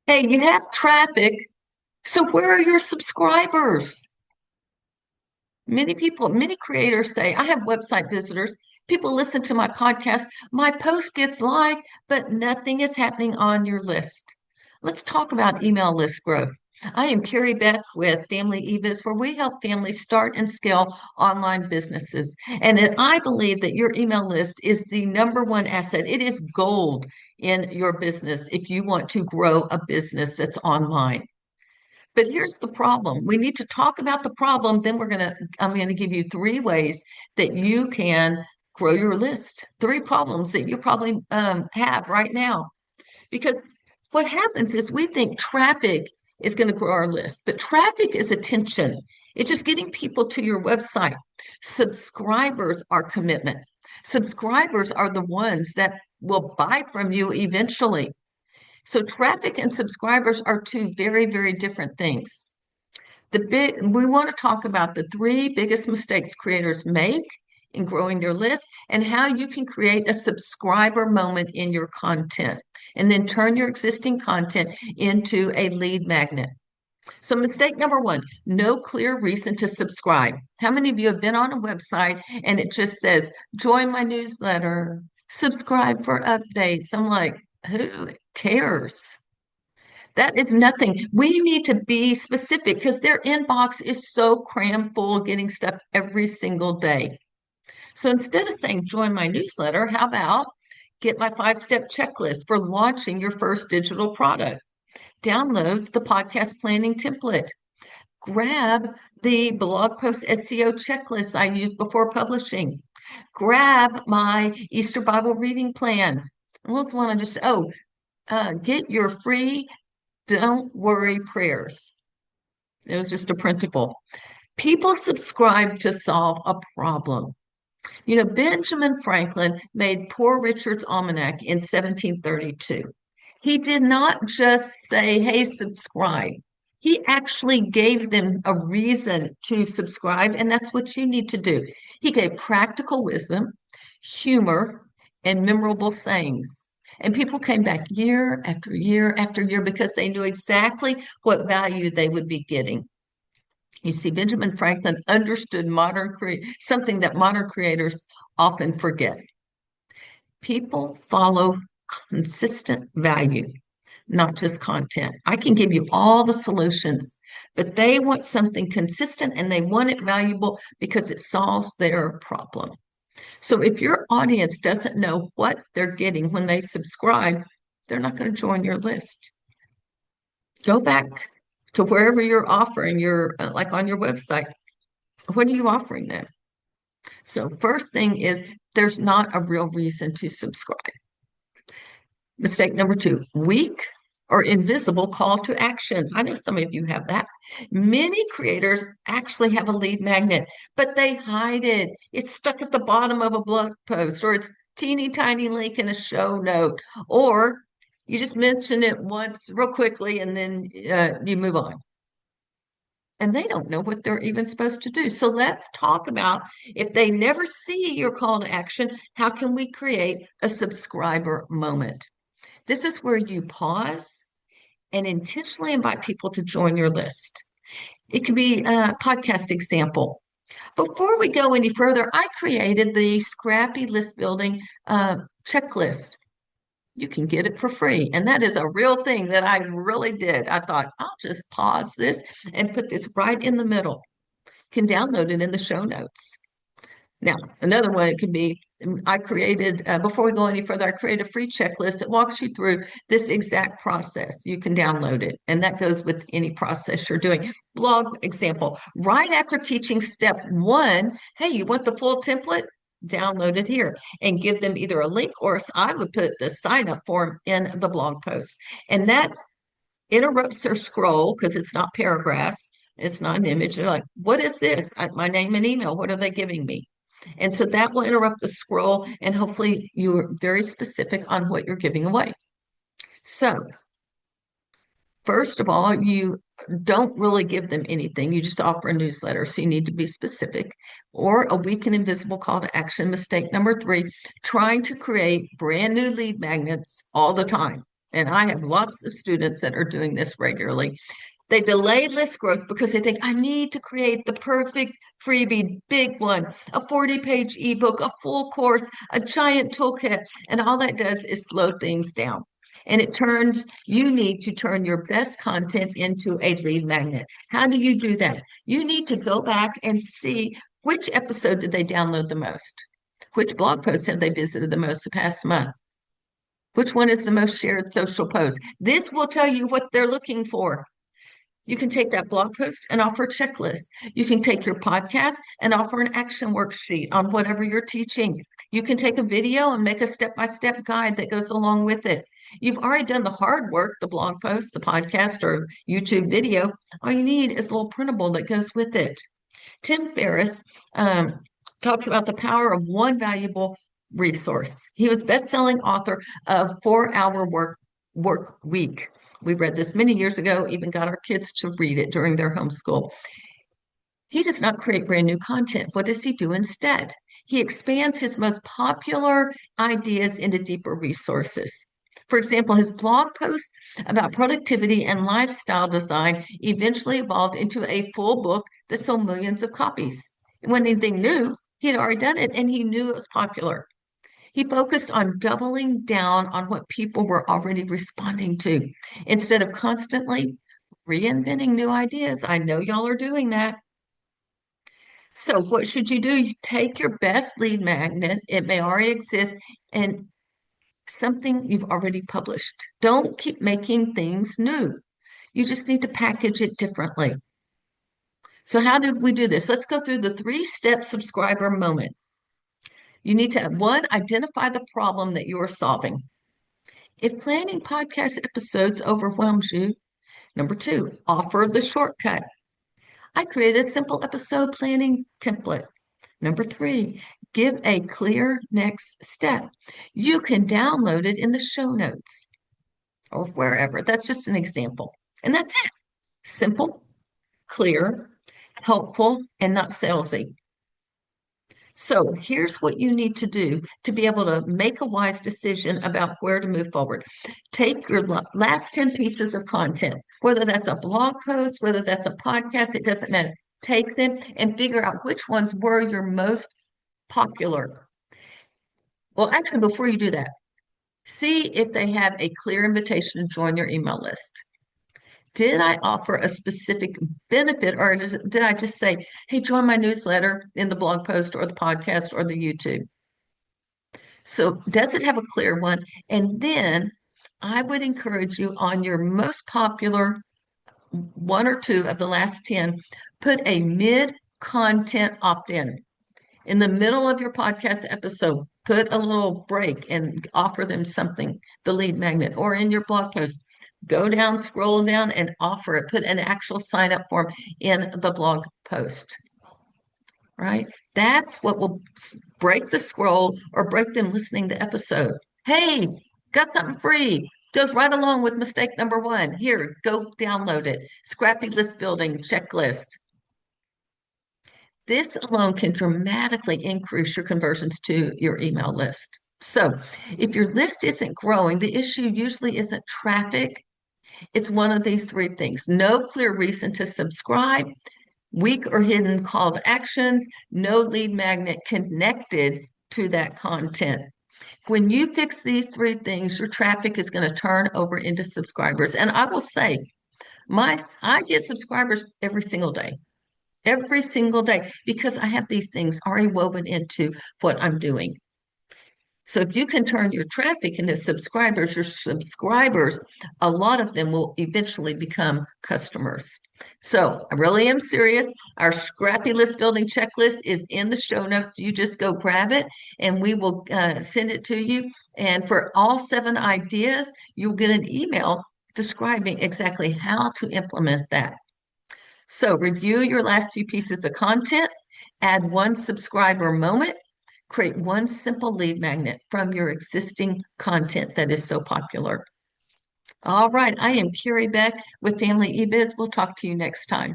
Hey, you have traffic, so where are your subscribers? Many creators say, I have website visitors. People listen to my podcast. My post gets liked, but nothing is happening on your list. Let's talk about email list growth. I am Kerry Beck with Family Ebiz, where we help families start and scale online businesses. I believe that your email list is the number one asset. It is gold in your business if you want to grow a business that's online. But here's the problem. We need to talk about the problem. I'm going to give you three ways that you can grow your list. Three problems that you probably have right now. Because what happens is we think traffic is going to grow our list, but traffic is attention. It's just getting people to your website. Subscribers are commitment. Subscribers are the ones that will buy from you eventually. So traffic and subscribers are two very, very different things. We want to talk about the three biggest mistakes creators make in growing their list and how you can create a subscriber moment in your content and then turn your existing content into a lead magnet. So mistake number one, no clear reason to subscribe. How many of you have been on a website and it just says, join my newsletter, subscribe for updates? I'm like, who cares? That is nothing. We need to be specific because their inbox is so crammed full getting stuff every single day. So instead of saying join my newsletter, how about get my 5-step checklist for launching your first digital product? Download the podcast planning template. Grab the blog post SEO checklist I used before publishing. Grab my Easter Bible reading plan. I also want to get your free don't worry prayers. It was just a principle. People subscribe to solve a problem. You know, Benjamin Franklin made Poor Richard's Almanac in 1732. He did not just say, hey, subscribe. He actually gave them a reason to subscribe, and that's what you need to do. He gave practical wisdom, humor, and memorable sayings. And people came back year after year after year because they knew exactly what value they would be getting. You see, Benjamin Franklin understood something that modern creators often forget. People follow consistent value, not just content. I can give you all the solutions, but they want something consistent and they want it valuable because it solves their problem. So if your audience doesn't know what they're getting when they subscribe, they're not going to join your list. Go back to wherever you're offering like on your website. What are you offering them? So first thing is there's not a real reason to subscribe. Mistake number two, weak or invisible call to actions. I know some of you have that. Many creators actually have a lead magnet, but they hide it. It's stuck at the bottom of a blog post, or it's teeny tiny link in a show note, or you just mention it once real quickly and then you move on. And they don't know what they're even supposed to do. So let's talk about if they never see your call to action, how can we create a subscriber moment? This is where you pause and intentionally invite people to join your list. It could be a podcast example. Before we go any further, I created the scrappy list building checklist. You can get it for free. And that is a real thing that I really did. I thought, I'll just pause this and put this right in the middle. You can download it in the show notes. Now, another one, it could be I created, before we go any further, I created a free checklist that walks you through this exact process. You can download it, and that goes with any process you're doing. Blog example, right after teaching step one, hey, you want the full template? Download it here and give them either a link or I would put the sign up form in the blog post. And that interrupts their scroll because it's not paragraphs, it's not an image. They're like, what is this? My name and email, what are they giving me? And so that will interrupt the scroll, and hopefully you're very specific on what you're giving away. So, first of all, you don't really give them anything. You just offer a newsletter. So you need to be specific. Or a weak and invisible call to action. Mistake number three, trying to create brand new lead magnets all the time. And I have lots of students that are doing this regularly. They delay list growth because they think I need to create the perfect freebie, big one, a 40-page ebook, a full course, a giant toolkit. And all that does is slow things down. And you need to turn your best content into a lead magnet. How do you do that? You need to go back and see which episode did they download the most? Which blog post have they visited the most the past month? Which one is the most shared social post? This will tell you what they're looking for. You can take that blog post and offer a checklist. You can take your podcast and offer an action worksheet on whatever you're teaching. You can take a video and make a step-by-step guide that goes along with it. You've already done the hard work, the blog post, the podcast, or YouTube video. All you need is a little printable that goes with it. Tim Ferriss talks about the power of one valuable resource. He was best-selling author of 4-Hour Work Week. We read this many years ago, even got our kids to read it during their homeschool. He does not create brand new content. What does he do instead? He expands his most popular ideas into deeper resources. For example, his blog post about productivity and lifestyle design eventually evolved into a full book that sold millions of copies. It wasn't anything new. He had already done it, and he knew it was popular. He focused on doubling down on what people were already responding to instead of constantly reinventing new ideas. I know y'all are doing that. So, what should you do? You take your best lead magnet, it may already exist, and something you've already published. Don't keep making things new. You just need to package it differently. So, how did we do this? Let's go through the 3-step subscriber moment. You need to, one, identify the problem that you're solving. If planning podcast episodes overwhelms you, number 2, offer the shortcut. I created a simple episode planning template. Number 3, give a clear next step. You can download it in the show notes or wherever. That's just an example. And that's it. Simple, clear, helpful, and not salesy. So here's what you need to do to be able to make a wise decision about where to move forward. Take your last 10 pieces of content, whether that's a blog post, whether that's a podcast, it doesn't matter. Take them and figure out which ones were your most popular. Well, actually, before you do that, see if they have a clear invitation to join your email list. Did I offer a specific benefit, or did I just say, hey, join my newsletter in the blog post or the podcast or the YouTube? So does it have a clear one? And then I would encourage you on your most popular 1 or 2 of the last 10, put a mid-content opt-in. In the middle of your podcast episode, put a little break and offer them something, the lead magnet, or in your blog post. Go down, scroll down, and offer it. Put an actual sign up form in the blog post, right? That's what will break the scroll or break them listening to episode. Hey, got something free. Goes right along with mistake number 1. Here, go download it. Scrappy list building checklist. This alone can dramatically increase your conversions to your email list. So if your list isn't growing, the issue usually isn't traffic. It's one of these 3 things. No clear reason to subscribe, weak or hidden call to actions, no lead magnet connected to that content. When you fix these 3 things, your traffic is going to turn over into subscribers. And I will say, I get subscribers every single day, because I have these things already woven into what I'm doing. So if you can turn your traffic into subscribers, your subscribers, a lot of them will eventually become customers. So I really am serious. Our scrappy list building checklist is in the show notes. You just go grab it and we will send it to you. And for all 7 ideas, you'll get an email describing exactly how to implement that. So review your last few pieces of content, add 1 subscriber moment, create 1 simple lead magnet from your existing content that is so popular. All right, I am Kerry Beck with Family Ebiz. We'll talk to you next time.